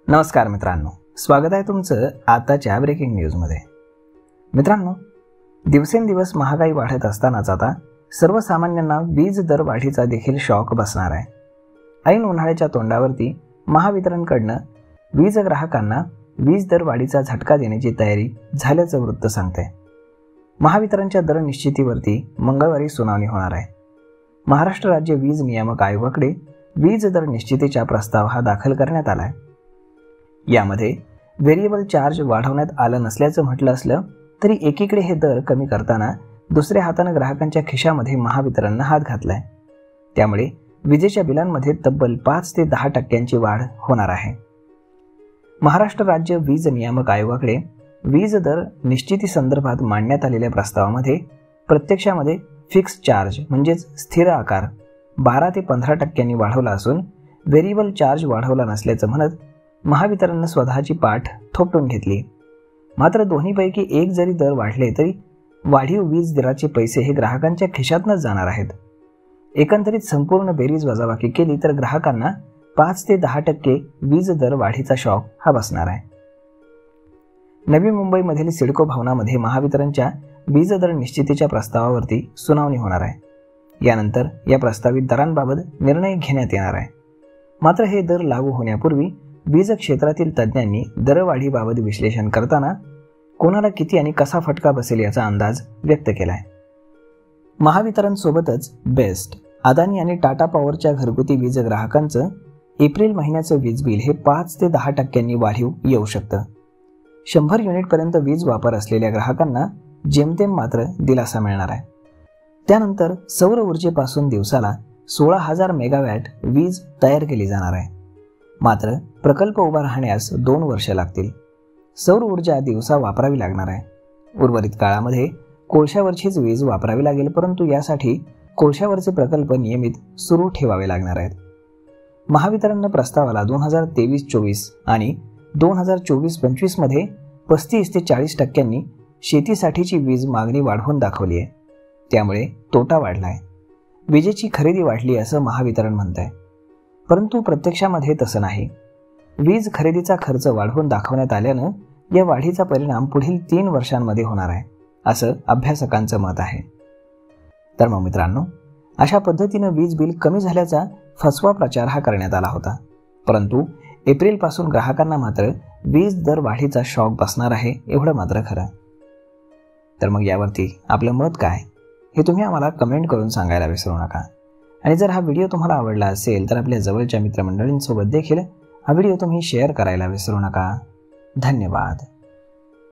नमस्कार मित्रांनो, स्वागत आहे तुमचं आताच्या ब्रेकिंग न्यूजमध्ये। मित्रांनो, दिवसेंदिवस महागाई वाढत असतानाच आता सर्वसामान्यांना वीज दर वाढीचा देखील शॉक बसणार आहे। ऐन उन्हाळ्याच्या तोंडावरती महावितरणकडनं वीज ग्राहकांना वीज दर वाढीचा झटका देण्याची तयारी झाल्याचं वृत्त सांगते। महावितरणच्या दर निश्चितीवरती मंगळवारी सुनावणी होणार आहे। महाराष्ट्र राज्य वीज नियामक आयोगाकडे वीज दर निश्चितीचा प्रस्ताव हा दाखल करण्यात आला आहे। यामध्ये व्हेरिएबल चार्ज वाढवण्यात आलं नसल्याचं म्हटलं असलं तरी एकीकडे हे दर कमी करताना दुसऱ्या हाताने ग्राहकांच्या खिशामध्ये महावितरणनं हात घातलाय। त्यामुळे विजेच्या बिलांमध्ये तब्बल 5 ते 10% वाढ होणार आहे। महाराष्ट्र राज्य वीज नियामक आयोगाकडे वीज दर निश्चिती संदर्भात मांडण्यात आलेल्या प्रस्तावामध्ये प्रत्यक्षामध्ये फिक्स चार्ज म्हणजेच स्थिर आकार 12 ते 15% वाढवला असून व्हेरिएबल चार्ज वाढवला नसल्याचं म्हणत महावितरणनं स्वतःची पाठ थोपटून घेतली। मात्र दोन्हीपैकी एक जरी दर वाढले तरी वाढीव वीज दराचे पैसे हे ग्राहकांच्या खिशातनंच जाणार आहेत। एकंदरीत संपूर्ण बेरीज वजाबाकी केली तर ग्राहकांना 5 ते 10% वीज दर वाढीचा शॉक हा बसणार आहे। नवी मुंबईमधील सिडको भवनामध्ये महावितरणच्या वीज दर निश्चितीच्या प्रस्तावावरती सुनावणी होणार आहे। यानंतर या प्रस्तावित दरांबाबत निर्णय घेण्यात येणार आहे। मात्र हे दर लागू होण्यापूर्वी वीज क्षेत्रातील तज्ज्ञांनी दरवाढीबाबत विश्लेषण करताना कोणाला किती आणि कसा फटका बसेल याचा अंदाज व्यक्त केलाय। महावितरण सोबतच बेस्ट, अदानी आणि टाटा पॉवरच्या घरगुती वीज ग्राहकांचं एप्रिल महिन्याचं वीज बिल हे 5 ते 10% वाढीव येऊ शकतं। 100 युनिटपर्यंत वीज वापर असलेल्या ग्राहकांना जेमतेम मात्र दिलासा मिळणार आहे। त्यानंतर सौर ऊर्जेपासून दिवसाला 16,000 मेगावॅट वीज तयार केली जाणार आहे। मात्र प्रकल्प उभा राहण्यास 2 वर्ष लागतील। सौर ऊर्जा दिवसा वापरावी लागणार आहे। उर्वरित काळामध्ये कोळशावरचीच वीज वापरावी लागेल, परंतु यासाठी कोळशावरचे प्रकल्प नियमित सुरू ठेवावे लागणार आहेत। महावितरणनं प्रस्तावाला 2023-24 आणि 2024-25 मध्ये 35 ते 40% शेतीसाठीची वीज मागणी वाढवून दाखवली आहे। त्यामुळे तोटा वाढलाय, विजेची खरेदी वाढली असं महावितरण म्हणत आहे। परंतु प्रत्यक्षामध्ये तसं नाही। वीज खरेदीचा खर्च वाढवून दाखवण्यात आल्यानं या वाढीचा परिणाम पुढील 3 वर्षांमध्ये होणार आहे असं अभ्यासकांचं मत आहे। तर मग मित्रांनो, अशा पद्धतीनं वीज बिल कमी झाल्याचा फसवा प्रचार हा करण्यात आला होता, परंतु एप्रिलपासून ग्राहकांना मात्र वीज दर वाढीचा शॉक बसणार आहे एवढं मात्र खरं। तर मग यावरती आपलं मत काय हे तुम्ही आम्हाला कमेंट करून सांगायला विसरू नका। आणि जर हा व्हिडिओ तुम्हाला आवडला असेल तर आपल्या जवळच्या मित्रमंडळींसोबत देखील हा व्हिडिओ तुम्ही शेअर करायला विसरू नका। धन्यवाद।